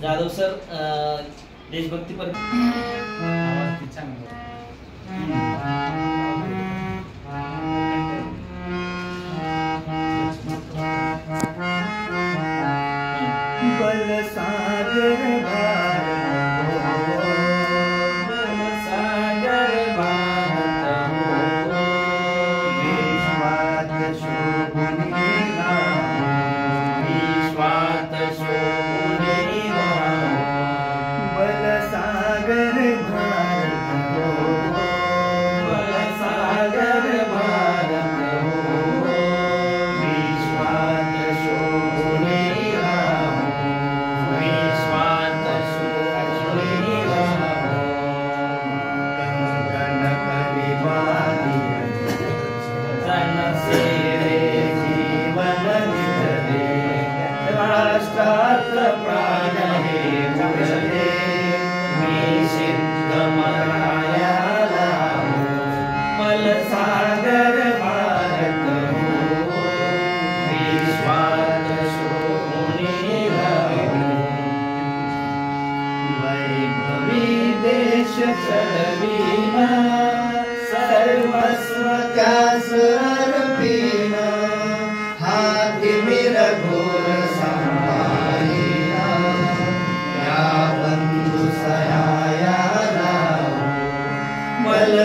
Jadhav sir देशभक्तीपर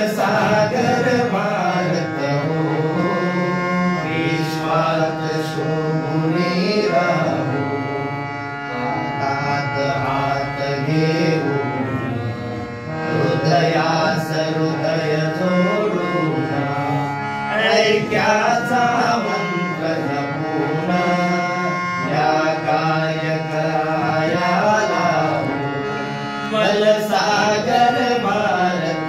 सागर भारत हो विश्वात शोभुनी राहो हातात हात घेऊन हृदयास हृदय जोडून ऐक्याचा मंत्र जपून या गायकायाला बल सागर भारत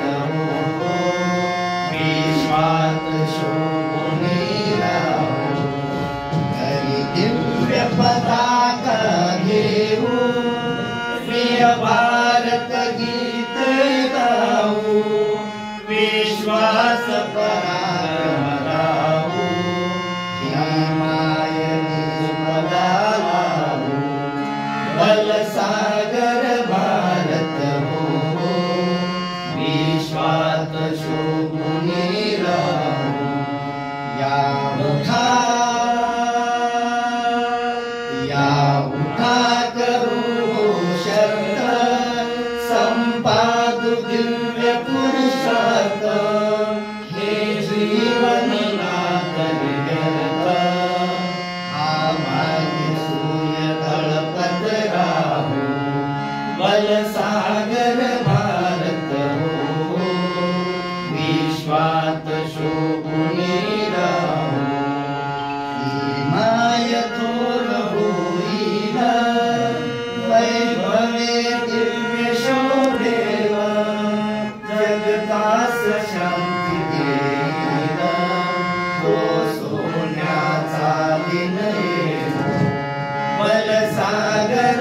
पताका घेऊ प्रिय भारत गीत गाऊ विश्वास पराक्रम राहू हिमायनी पदा लावू बल सागर भारत हो विश्वात शोभुनी राहू या उठा करू शर्त संपादु दिव्य पुरुषार्थ हे जीवन नाथ व्यर्थ हा मागे सूर्य तळपत राहू बल सागर भारत हो विश्वात शोभुनी राहू माय थोर होईल वैभवे दिव्य शोभेल जगतास शांती देईल तो सोन्याचा दिन येईल बल सागर